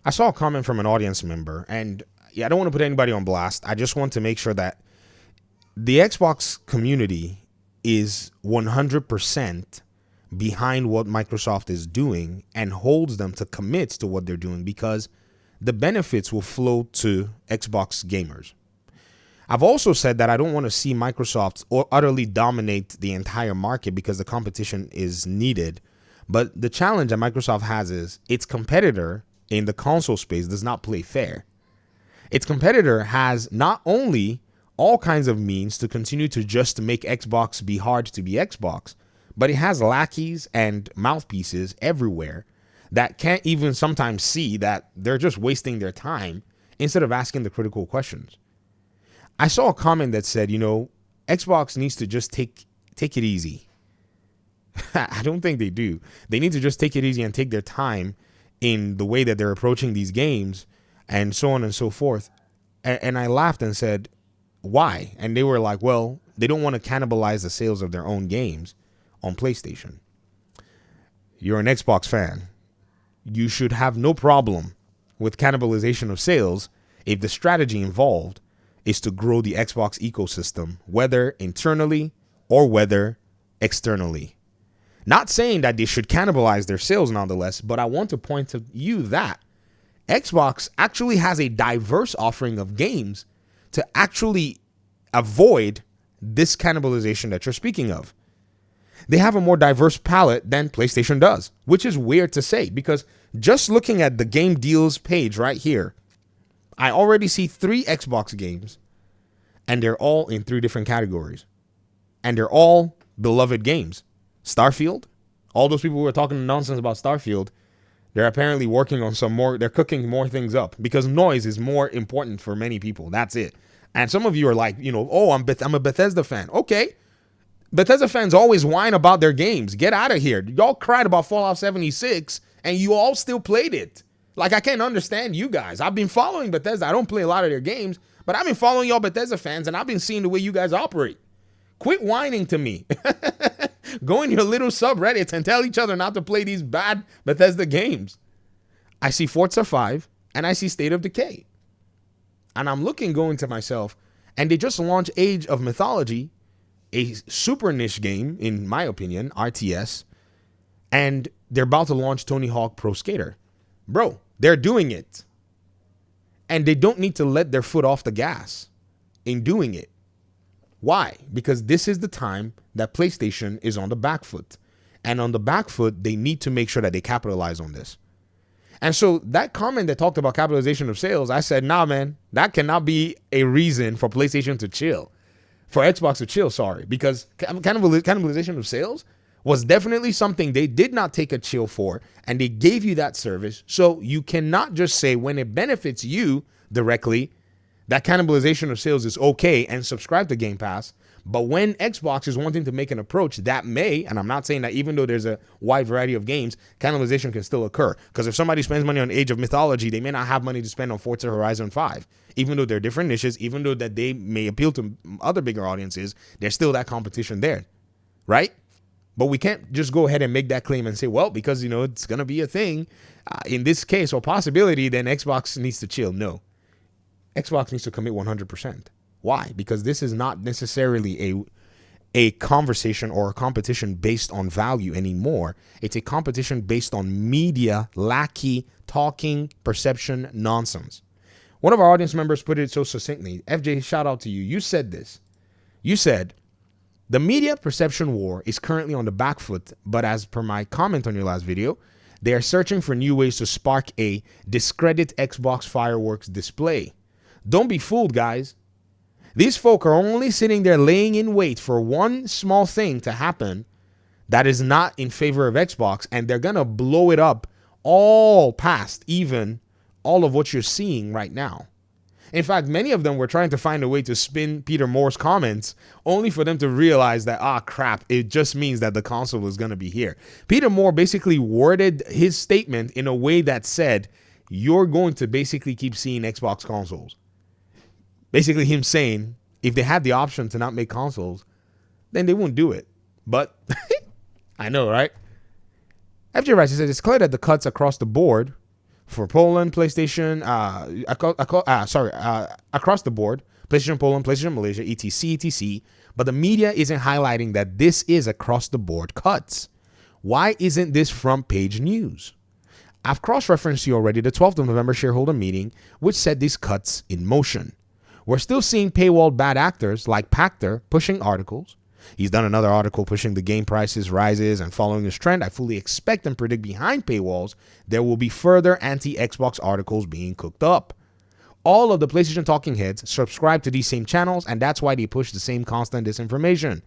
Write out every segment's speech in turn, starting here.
I saw a comment from an audience member, and yeah, I don't want to put anybody on blast. I just want to make sure that the Xbox community is 100% behind what Microsoft is doing and holds them to commit to what they're doing, because the benefits will flow to Xbox gamers. I've also said that I don't want to see Microsoft utterly dominate the entire market because the competition is needed. But the challenge that Microsoft has is its competitor in the console space does not play fair. Its competitor has not only all kinds of means to continue to just make Xbox be hard to be Xbox, but it has lackeys and mouthpieces everywhere that can't even sometimes see that they're just wasting their time instead of asking the critical questions. I saw a comment that said, Xbox needs to just take it easy. I don't think they do. They need to just take it easy and take their time in the way that they're approaching these games and so on and so forth. And I laughed and said, why? And they were like, well, they don't want to cannibalize the sales of their own games on PlayStation. You're an Xbox fan. You should have no problem with cannibalization of sales if the strategy involved is to grow the Xbox ecosystem, whether internally or whether externally. Not saying that they should cannibalize their sales nonetheless, but I want to point to you that Xbox actually has a diverse offering of games to actually avoid this cannibalization that you're speaking of. They have a more diverse palette than PlayStation does, which is weird to say because just looking at the game deals page right here, I already see 3 Xbox games, and they're all in 3 different categories. And they're all beloved games. Starfield, all those people who are talking nonsense about Starfield, they're apparently working on some more, they're cooking more things up because noise is more important for many people. That's it. And some of you are like, I'm a Bethesda fan. Okay. Bethesda fans always whine about their games. Get out of here. Y'all cried about Fallout 76 and you all still played it. Like, I can't understand you guys. I've been following Bethesda. I don't play a lot of their games, but I've been following y'all Bethesda fans and I've been seeing the way you guys operate. Quit whining to me. Go in your little subreddits and tell each other not to play these bad Bethesda games. I see Forza 5 and I see State of Decay. And I'm going to myself, and they just launched Age of Mythology, a super niche game, in my opinion, RTS, and they're about to launch Tony Hawk Pro Skater. Bro, they're doing it. And they don't need to let their foot off the gas in doing it. Why? Because this is the time that PlayStation is on the back foot. And on the back foot, they need to make sure that they capitalize on this. And so that comment that talked about capitalization of sales, I said, nah, man, that cannot be a reason for PlayStation to chill. For Xbox to chill, sorry. Because cannibalization of sales was definitely something they did not take a chill for. And they gave you that service. So you cannot just say when it benefits you directly, that cannibalization of sales is okay and subscribe to Game Pass. But when Xbox is wanting to make an approach, that may, and I'm not saying that even though there's a wide variety of games, cannibalization can still occur. Because if somebody spends money on Age of Mythology, they may not have money to spend on Forza Horizon 5. Even though they're different niches, even though that they may appeal to other bigger audiences, there's still that competition there, right? But we can't just go ahead and make that claim and say, well, because, it's going to be a thing in this case or possibility, then Xbox needs to chill. No. Xbox needs to commit 100%. Why? Because this is not necessarily a conversation or a competition based on value anymore. It's a competition based on media, lackey, talking, perception, nonsense. One of our audience members put it so succinctly. FJ, shout out to you. You said this. You said, the media perception war is currently on the back foot, but as per my comment on your last video, they are searching for new ways to spark a discredit Xbox fireworks display. Don't be fooled, guys. These folk are only sitting there laying in wait for one small thing to happen that is not in favor of Xbox, and they're going to blow it up all past even all of what you're seeing right now. In fact, many of them were trying to find a way to spin Peter Moore's comments only for them to realize that, crap, it just means that the console is going to be here. Peter Moore basically worded his statement in a way that said, you're going to basically keep seeing Xbox consoles. Basically him saying, if they had the option to not make consoles, then they wouldn't do it. But I know, right? FJ Rice said, it's clear that the cuts across the board for Poland, PlayStation, across the board, PlayStation Poland, PlayStation Malaysia, etc, etc. But the media isn't highlighting that this is across the board cuts. Why isn't this front page news? I've cross-referenced you already the 12th of November shareholder meeting, which set these cuts in motion. We're still seeing paywalled bad actors like Pactor pushing articles. He's done another article pushing the game prices rises, and following this trend, I fully expect and predict behind paywalls, there will be further anti-Xbox articles being cooked up. All of the PlayStation talking heads subscribe to these same channels, and that's why they push the same constant disinformation.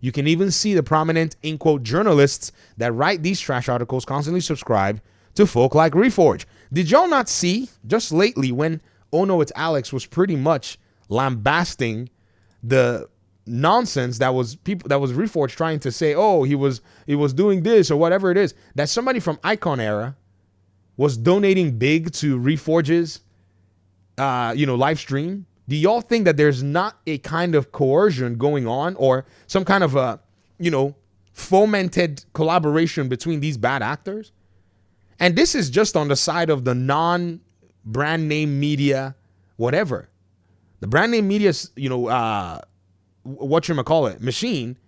You can even see the prominent, in quote, journalists that write these trash articles constantly subscribe to folk like Reforge. Did y'all not see, just lately, when Oh No It's Alex was pretty much lambasting the nonsense that was Reforge trying to say, oh, he was doing this or whatever it is, that somebody from Icon Era was donating big to Reforge's live stream? Do y'all think that there's not a kind of coercion going on, or some kind of a fomented collaboration between these bad actors? And this is just on the side of the non-brand name media, whatever. The brand name media, machine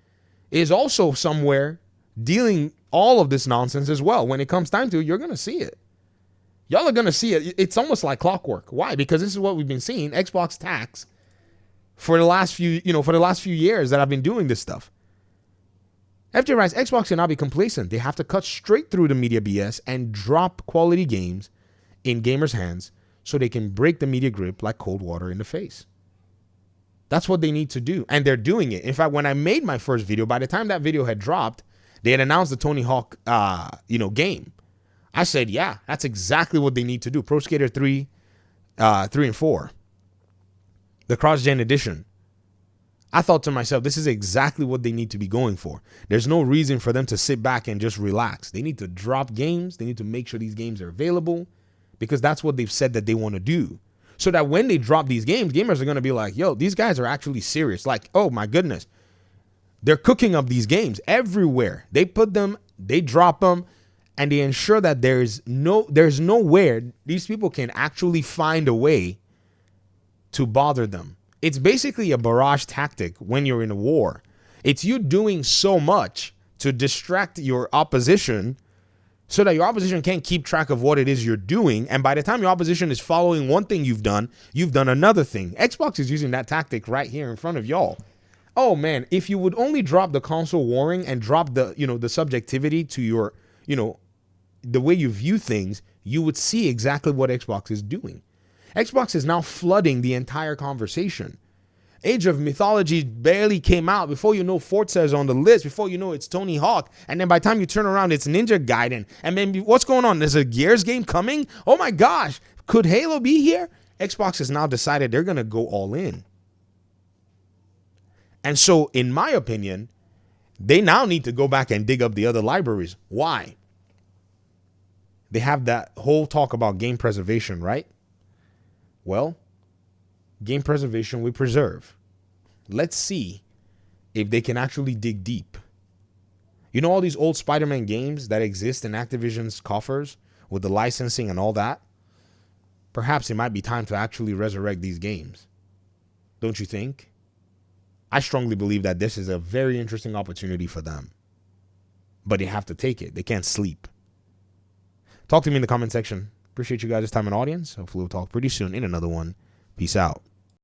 is also somewhere dealing all of this nonsense as well. When it comes time to, you're going to see it. Y'all are going to see it. It's almost like clockwork. Why? Because this is what we've been seeing. Xbox tax for the last few years that I've been doing this stuff. FJ writes, Xbox cannot be complacent. They have to cut straight through the media BS and drop quality games in gamers' hands so they can break the media grip like cold water in the face. That's what they need to do. And they're doing it. In fact, when I made my first video, by the time that video had dropped, they had announced the Tony Hawk, game. I said, yeah, that's exactly what they need to do. Pro Skater 3 and 4. The cross-gen edition. I thought to myself, this is exactly what they need to be going for. There's no reason for them to sit back and just relax. They need to drop games. They need to make sure these games are available, because that's what they've said that they want to do. So that when they drop these games, gamers are going to be like, yo, these guys are actually serious. Like, oh my goodness. They're cooking up these games everywhere. They put them, they drop them, and they ensure that there's nowhere these people can actually find a way to bother them. It's basically a barrage tactic when you're in a war. It's you doing so much to distract your opposition so that your opposition can't keep track of what it is you're doing. And by the time your opposition is following one thing you've done another thing. Xbox is using that tactic right here in front of y'all. Oh man, if you would only drop the console warring and drop the subjectivity to your, the way you view things, you would see exactly what Xbox is doing. Xbox is now flooding the entire conversation. Age of Mythology barely came out. Before you know, Forza is on the list. Before you know, it's Tony Hawk. And then by the time you turn around, it's Ninja Gaiden. And then what's going on? There's a Gears game coming? Oh my gosh. Could Halo be here? Xbox has now decided they're going to go all in. And so, in my opinion, they now need to go back and dig up the other libraries. Why? They have that whole talk about game preservation, right? Well, game preservation we preserve. Let's see if they can actually dig deep. You know all these old Spider-Man games that exist in Activision's coffers with the licensing and all that? Perhaps it might be time to actually resurrect these games. Don't you think? I strongly believe that this is a very interesting opportunity for them. But they have to take it. They can't sleep. Talk to me in the comment section. Appreciate you guys' time and audience. Hopefully we'll talk pretty soon in another one. Peace out.